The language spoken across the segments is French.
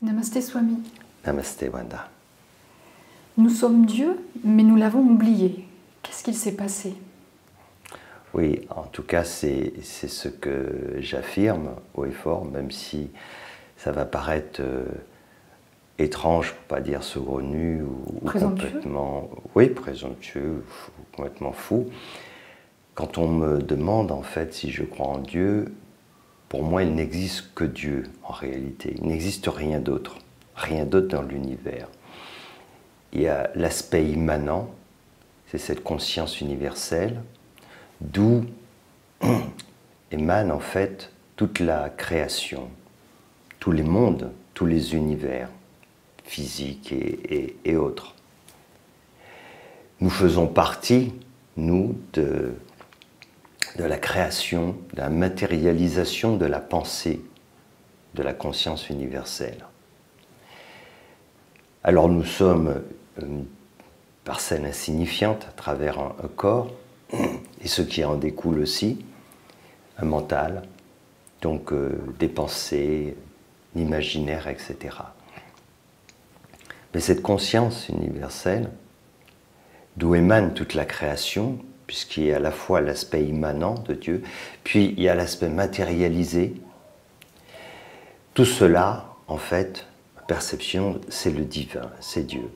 Namasté Swami. Namasté Wanda. Nous sommes Dieu, mais nous l'avons oublié. Qu'est-ce qu'il s'est passé? Oui, en tout cas, c'est ce que j'affirme haut et fort, même si ça va paraître étrange, pour pas dire saugrenu ou complètement, oui, présomptueux, ou complètement fou. Quand on me demande en fait si je crois en Dieu, pour moi, il n'existe que Dieu en réalité. Il n'existe rien d'autre dans l'univers. Il y a l'aspect immanent, c'est cette conscience universelle, d'où émane en fait toute la création, tous les mondes, tous les univers, physiques et autres. Nous faisons partie, nous, de la création, de la matérialisation de la pensée, de la conscience universelle. Alors nous sommes une parcelle insignifiante à travers un corps, et ce qui en découle aussi, un mental, donc des pensées, l'imaginaire, etc. Mais cette conscience universelle, d'où émane toute la création, puisqu'il y a à la fois l'aspect immanent de Dieu, puis il y a l'aspect matérialisé, tout cela, en fait, ma perception, c'est le divin, c'est Dieu.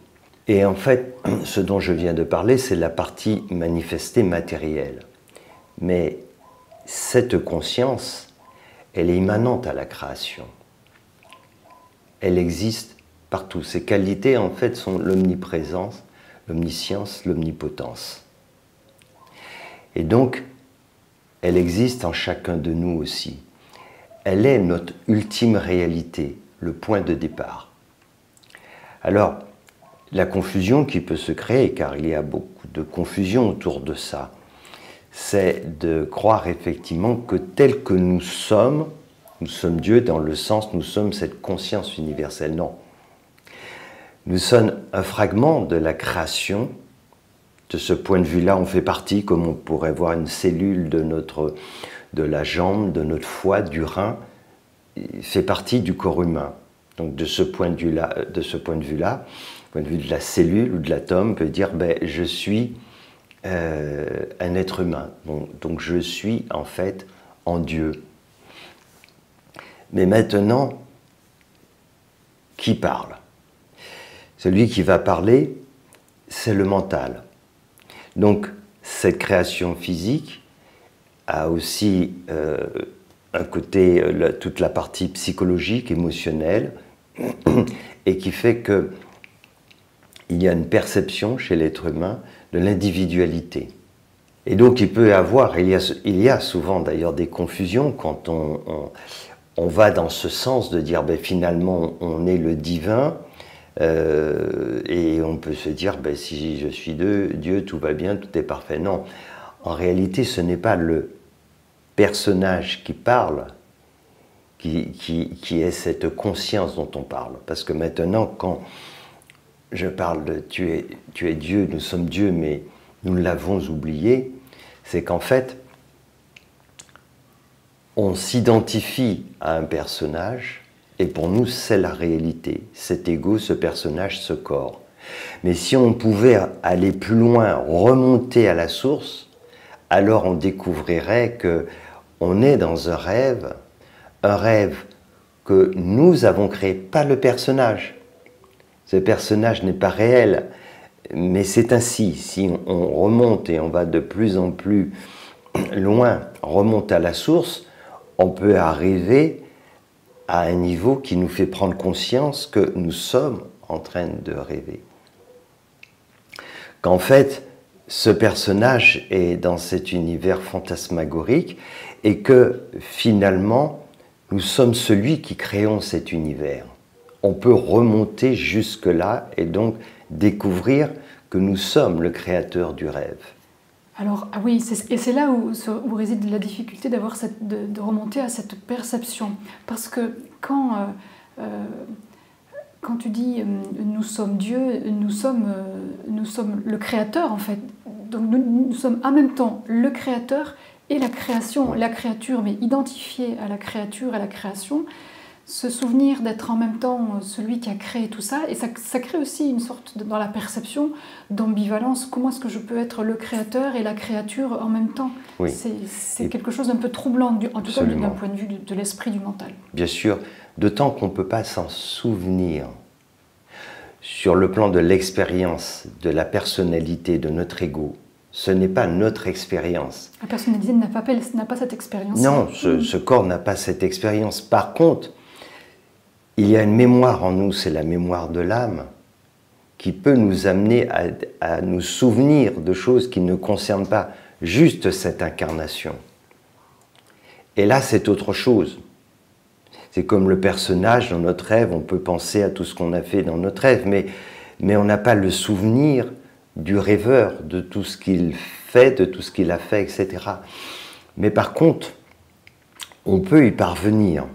Et en fait, ce dont je viens de parler, c'est la partie manifestée matérielle. Mais cette conscience, elle est immanente à la création. Elle existe partout. Ses qualités, en fait, sont l'omniprésence, l'omniscience, l'omnipotence. Et donc, elle existe en chacun de nous aussi. Elle est notre ultime réalité, le point de départ. Alors, la confusion qui peut se créer, car il y a beaucoup de confusion autour de ça, c'est de croire effectivement que tel que nous sommes Dieu dans le sens nous sommes cette conscience universelle. Non. Nous sommes un fragment de la création. De ce point de vue-là, on fait partie, comme on pourrait voir une cellule de la jambe, de notre foie, du rein, fait partie du corps humain. Donc de ce point de vue-là, point de vue de la cellule ou de l'atome, peut dire je suis un être humain. Donc je suis en fait en Dieu. Mais maintenant, qui parle? Celui qui va parler, c'est le mental. Donc cette création physique a aussi un côté, toute la partie psychologique, émotionnelle, et qui fait que il y a une perception chez l'être humain de l'individualité. Et donc il peut y avoir, il y a souvent d'ailleurs des confusions quand on va dans ce sens de dire finalement on est le divin, et on peut se dire si je suis Dieu, tout va bien, tout est parfait. Non, en réalité ce n'est pas le personnage qui parle, qui est cette conscience dont on parle. Parce que maintenant, quand je parle de tu es Dieu, nous sommes Dieu, mais nous l'avons oublié, c'est qu'en fait, on s'identifie à un personnage, et pour nous, c'est la réalité. Cet ego, ce personnage, ce corps. Mais si on pouvait aller plus loin, remonter à la source, alors on découvrirait qu'on est dans un rêve que nous avons créé, pas le personnage. Ce personnage n'est pas réel, mais c'est ainsi. Si on remonte et on va de plus en plus loin, on remonte à la source, on peut arriver à un niveau qui nous fait prendre conscience que nous sommes en train de rêver. Qu'en fait, ce personnage est dans cet univers fantasmagorique et que finalement, nous sommes celui qui créons cet univers. On peut remonter jusque-là et donc découvrir que nous sommes le créateur du rêve. Alors, ah oui, et c'est là où réside la difficulté de remonter à cette perception. Parce que quand tu dis nous sommes Dieu, nous sommes le créateur en fait. Donc nous sommes en même temps le créateur et la création, la créature, mais identifiée à la créature, à la création. se souvenir d'être en même temps celui qui a créé tout ça, et ça crée aussi une sorte, dans la perception, d'ambivalence. Comment est-ce que je peux être le créateur et la créature en même temps? Oui. C'est quelque chose d'un peu troublant, en tout cas d'un point de vue de l'esprit du mental. Bien sûr, d'autant qu'on ne peut pas s'en souvenir. Sur le plan de l'expérience, de la personnalité, de notre ego, ce n'est pas notre expérience. La personnalité n'a pas cette expérience. Non, ce corps n'a pas cette expérience. Par contre, il y a une mémoire en nous, c'est la mémoire de l'âme, qui peut nous amener à nous souvenir de choses qui ne concernent pas juste cette incarnation. Et là, c'est autre chose. C'est comme le personnage dans notre rêve, on peut penser à tout ce qu'on a fait dans notre rêve, mais on n'a pas le souvenir du rêveur, de tout ce qu'il fait, de tout ce qu'il a fait, etc. Mais par contre, on peut y parvenir,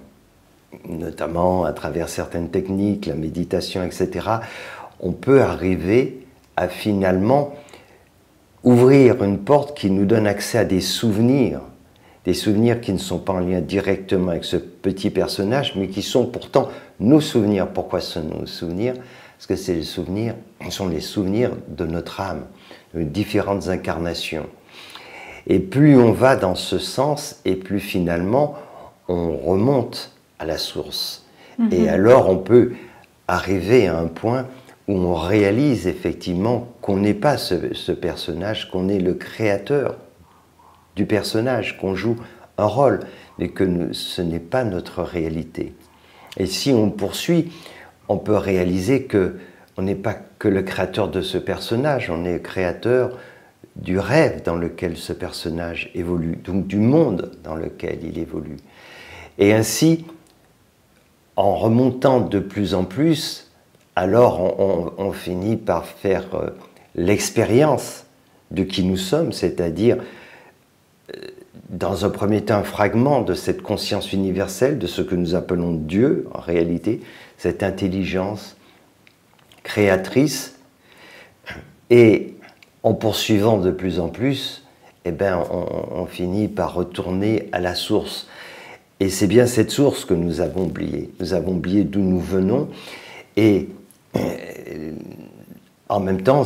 notamment à travers certaines techniques, la méditation, etc. On peut arriver à finalement ouvrir une porte qui nous donne accès à des souvenirs qui ne sont pas en lien directement avec ce petit personnage, mais qui sont pourtant nos souvenirs. Pourquoi sont nos souvenirs? Parce que ce sont les souvenirs de notre âme, de différentes incarnations. Et plus on va dans ce sens, et plus finalement on remonte à la source. Et alors on peut arriver à un point où on réalise effectivement qu'on n'est pas ce personnage, qu'on est le créateur du personnage, qu'on joue un rôle, mais que ce n'est pas notre réalité. Et si on poursuit, on peut réaliser qu'on n'est pas que le créateur de ce personnage, on est le créateur du rêve dans lequel ce personnage évolue, donc du monde dans lequel il évolue. Et ainsi, en remontant de plus en plus, alors on finit par faire l'expérience de qui nous sommes, c'est-à-dire dans un premier temps un fragment de cette conscience universelle, de ce que nous appelons Dieu en réalité, cette intelligence créatrice, et en poursuivant de plus en plus, eh ben, on finit par retourner à la source. Et c'est bien cette source que nous avons oubliée. Nous avons oublié d'où nous venons, et en même temps,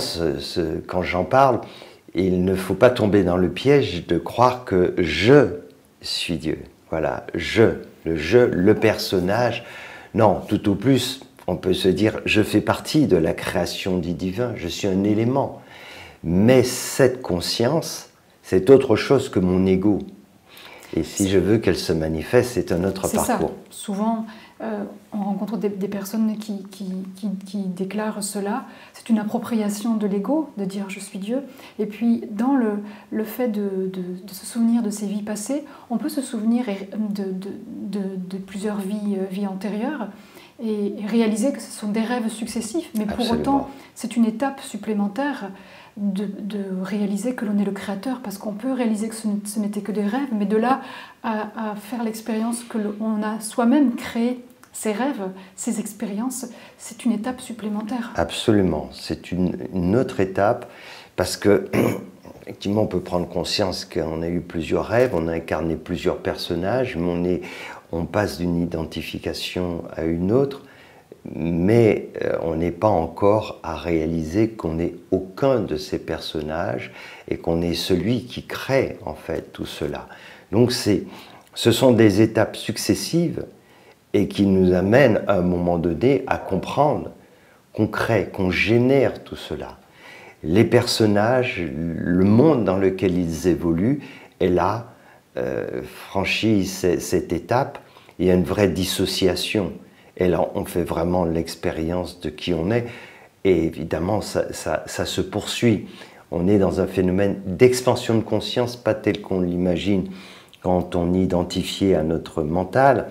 quand j'en parle, il ne faut pas tomber dans le piège de croire que je suis Dieu. Voilà, le personnage. Non, tout au plus, on peut se dire, je fais partie de la création du divin, je suis un élément. Mais cette conscience, c'est autre chose que mon ego. Et si je veux qu'elle se manifeste, c'est un autre parcours. C'est ça. Souvent, on rencontre des personnes qui déclarent cela. C'est une appropriation de l'ego, de dire « je suis Dieu ». Et puis, dans le fait de se souvenir de ses vies passées, on peut se souvenir de plusieurs vies antérieures et réaliser que ce sont des rêves successifs. Mais pour autant, c'est une étape supplémentaire de réaliser que l'on est le créateur, parce qu'on peut réaliser que ce n'était que des rêves, mais de là à faire l'expérience que l'on a soi-même créé ces rêves, ces expériences, c'est une étape supplémentaire. Absolument, c'est une autre étape, parce que effectivement on peut prendre conscience qu'on a eu plusieurs rêves, on a incarné plusieurs personnages, mais on passe d'une identification à une autre, mais on n'est pas encore à réaliser qu'on n'est aucun de ces personnages et qu'on est celui qui crée en fait tout cela. Donc ce sont des étapes successives et qui nous amènent à un moment donné à comprendre qu'on crée, qu'on génère tout cela. Les personnages, le monde dans lequel ils évoluent, et là, franchit cette étape, il y a une vraie dissociation. Et là, on fait vraiment l'expérience de qui on est. Et évidemment, ça se poursuit. On est dans un phénomène d'expansion de conscience, pas tel qu'on l'imagine quand on identifiait à notre mental.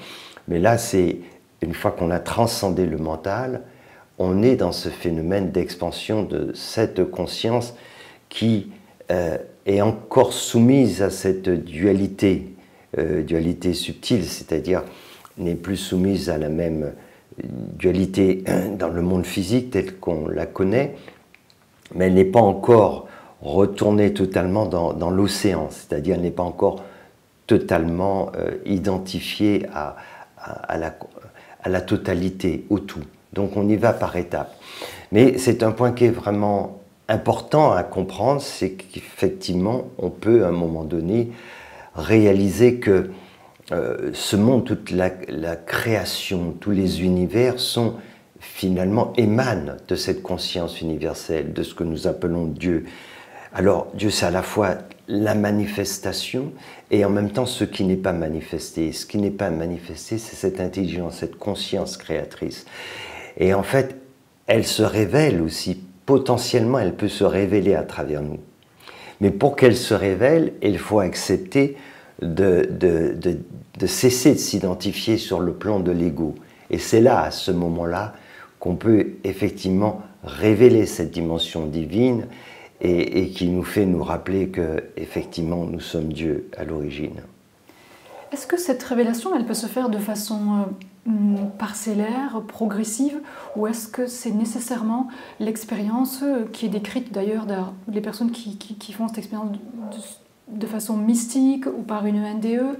Mais là, c'est une fois qu'on a transcendé le mental, on est dans ce phénomène d'expansion de cette conscience qui est encore soumise à cette dualité subtile, c'est-à-dire n'est plus soumise à la même dualité dans le monde physique tel qu'on la connaît, mais elle n'est pas encore retournée totalement dans l'océan, c'est-à-dire elle n'est pas encore totalement identifiée à la totalité, au tout. Donc on y va par étapes. Mais c'est un point qui est vraiment important à comprendre, c'est qu'effectivement, on peut à un moment donné réaliser que ce monde, toute la création, tous les univers sont finalement émanent de cette conscience universelle, de ce que nous appelons Dieu. Alors Dieu, c'est à la fois la manifestation et en même temps ce qui n'est pas manifesté. Ce qui n'est pas manifesté, c'est cette intelligence, cette conscience créatrice. Et en fait, elle se révèle aussi, potentiellement, elle peut se révéler à travers nous. Mais pour qu'elle se révèle, il faut accepter de cesser de s'identifier sur le plan de l'ego. Et c'est là, à ce moment-là, qu'on peut effectivement révéler cette dimension divine et qui nous fait nous rappeler qu'effectivement, nous sommes Dieu à l'origine. Est-ce que cette révélation, elle peut se faire de façon parcellaire, progressive, ou est-ce que c'est nécessairement l'expérience qui est décrite d'ailleurs des personnes qui font cette expérience de façon mystique ou par une NDE,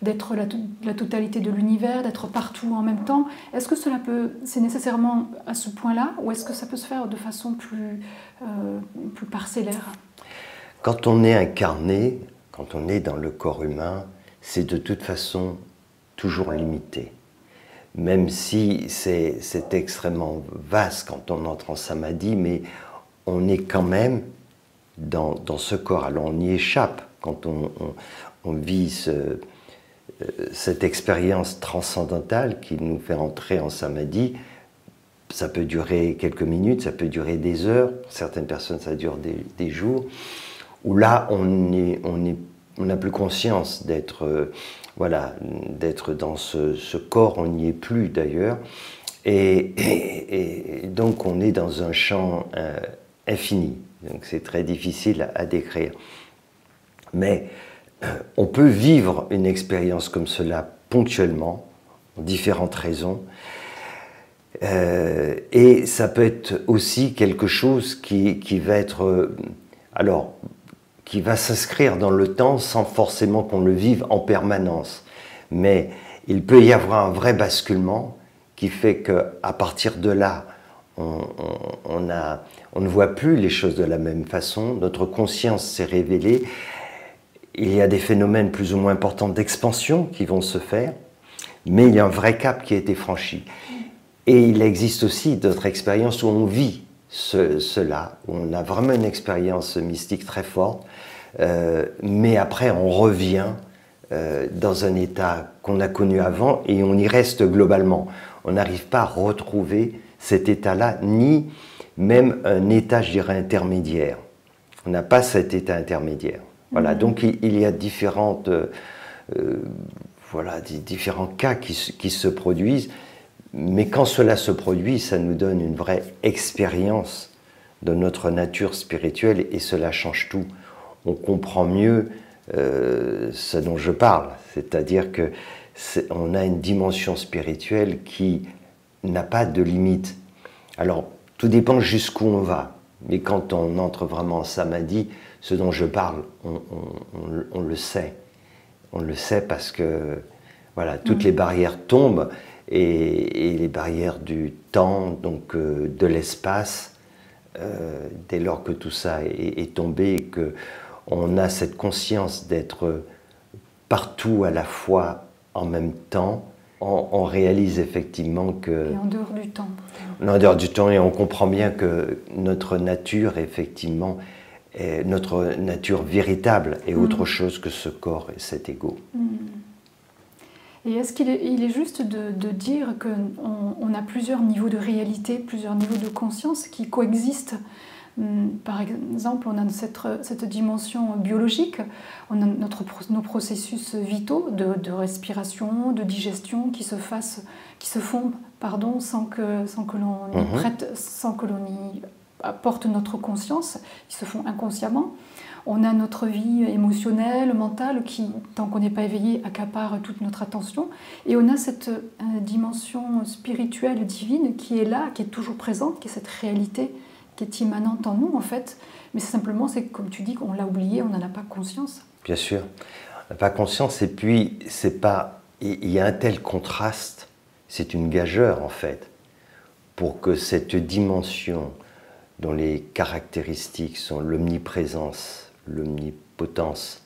d'être la totalité de l'univers, d'être partout en même temps? Est-ce que c'est nécessairement à ce point-là, ou est-ce que ça peut se faire de façon plus parcellaire? Quand on est incarné, quand on est dans le corps humain, c'est de toute façon toujours limité. Même si c'est extrêmement vaste quand on entre en samadhi, mais on est quand même dans ce corps. Alors on y échappe quand on vit cette expérience transcendantale qui nous fait entrer en samadhi. Ça peut durer quelques minutes, ça peut durer des heures, pour certaines personnes ça dure des jours, où là on n'a plus conscience d'être dans ce corps, on n'y est plus d'ailleurs, et donc on est dans un champ infini, donc c'est très difficile à décrire. Mais on peut vivre une expérience comme cela ponctuellement, pour différentes raisons, et ça peut être aussi quelque chose qui va être, qui va s'inscrire dans le temps sans forcément qu'on le vive en permanence. Mais il peut y avoir un vrai basculement qui fait qu'à partir de là, on ne voit plus les choses de la même façon, notre conscience s'est révélée, il y a des phénomènes plus ou moins importants d'expansion qui vont se faire, mais il y a un vrai cap qui a été franchi. Et il existe aussi d'autres expériences où on vit cela, où on a vraiment une expérience mystique très forte, mais après on revient dans un état qu'on a connu avant et on y reste globalement. On n'arrive pas à retrouver cet état-là, ni même un état, je dirais, intermédiaire. On n'a pas cet état intermédiaire. Voilà, donc il y a différents cas qui se produisent, mais quand cela se produit, ça nous donne une vraie expérience de notre nature spirituelle et cela change tout. On comprend mieux ce dont je parle, c'est-à-dire qu'on a une dimension spirituelle qui n'a pas de limite. Alors, tout dépend jusqu'où on va, mais quand on entre vraiment en samadhi, ce dont je parle, on le sait. On le sait parce que voilà, toutes les barrières tombent et les barrières du temps, donc de l'espace, dès lors que tout ça est tombé et qu'on a cette conscience d'être partout à la fois en même temps, on réalise effectivement que... Et en dehors du temps. En dehors du temps, et on comprend bien que notre nature, effectivement, notre nature véritable est autre chose que ce corps et cet ego. Et est-ce qu'il est juste de dire qu'on a plusieurs niveaux de réalité, plusieurs niveaux de conscience qui coexistent? Par exemple, on a cette dimension biologique, on a nos processus vitaux de respiration, de digestion qui se font sans que l'on y prête, sans que l'on y apporte notre conscience, ils se font inconsciemment. On a notre vie émotionnelle, mentale, qui, tant qu'on n'est pas éveillé, accapare toute notre attention. Et on a cette dimension spirituelle, divine, qui est là, qui est toujours présente, qui est cette réalité qui est immanente en nous, en fait. Mais simplement, c'est comme tu dis, qu'on l'a oublié, on n'en a pas conscience. Bien sûr. On n'a pas conscience, et puis, il y a un tel contraste c'est une gageure en fait, pour que cette dimension dont les caractéristiques sont l'omniprésence, l'omnipotence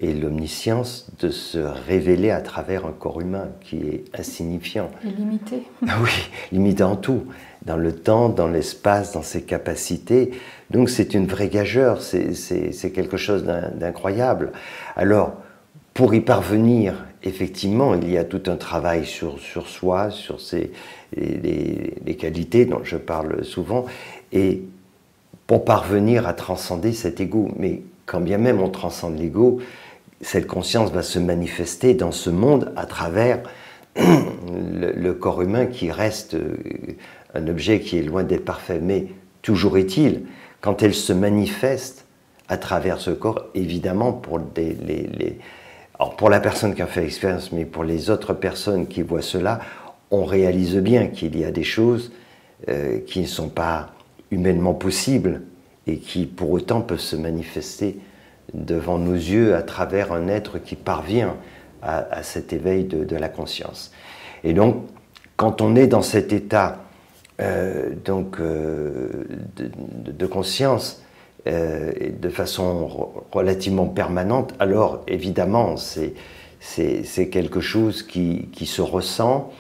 et l'omniscience, de se révéler à travers un corps humain qui est insignifiant. Et limité. Ah oui, limité en tout, dans le temps, dans l'espace, dans ses capacités. Donc c'est une vraie gageure, c'est quelque chose d'incroyable. Alors, pour y parvenir, effectivement, il y a tout un travail sur soi, sur les qualités dont je parle souvent, et pour parvenir à transcender cet ego. Mais quand bien même on transcende l'ego, cette conscience va se manifester dans ce monde à travers le corps humain qui reste un objet qui est loin d'être parfait. Mais toujours est-il, quand elle se manifeste à travers ce corps, évidemment pour alors pour la personne qui a fait l'expérience, mais pour les autres personnes qui voient cela, on réalise bien qu'il y a des choses qui ne sont pas humainement possibles et qui pour autant peuvent se manifester devant nos yeux à travers un être qui parvient à cet éveil de la conscience. Et donc, quand on est dans cet état de conscience, de façon relativement permanente, alors évidemment c'est quelque chose qui se ressent,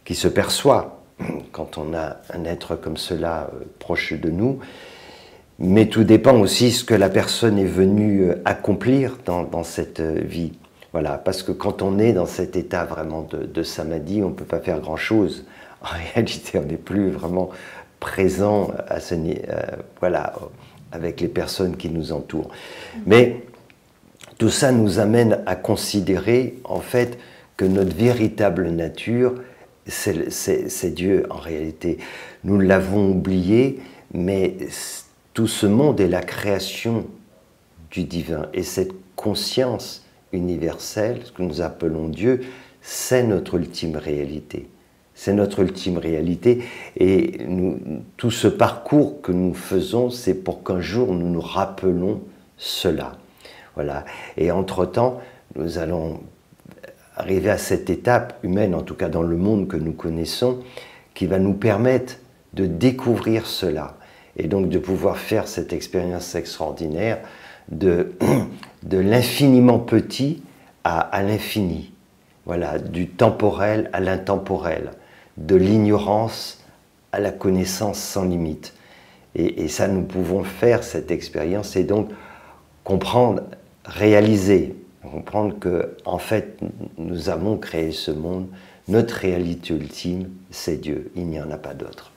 qui se perçoit quand on a un être comme cela proche de nous, mais tout dépend aussi de ce que la personne est venue accomplir dans cette vie. Voilà, parce que quand on est dans cet état vraiment de samadhi, on ne peut pas faire grand-chose. En réalité, on n'est plus vraiment présent voilà, avec les personnes qui nous entourent. Mais tout ça nous amène à considérer en fait que notre véritable nature, c'est Dieu en réalité. Nous l'avons oublié, mais tout ce monde est la création du divin. Et cette conscience universelle, ce que nous appelons Dieu, c'est notre ultime réalité. C'est notre ultime réalité et tout ce parcours que nous faisons, c'est pour qu'un jour nous nous rappelons cela. Voilà. Et entre-temps, nous allons arriver à cette étape humaine, en tout cas dans le monde que nous connaissons, qui va nous permettre de découvrir cela et donc de pouvoir faire cette expérience extraordinaire de l'infiniment petit à l'infini. Voilà, du temporel à l'intemporel, de l'ignorance à la connaissance sans limite. Et ça, nous pouvons faire cette expérience et donc comprendre, réaliser, comprendre que en fait, nous avons créé ce monde, notre réalité ultime, c'est Dieu, il n'y en a pas d'autre.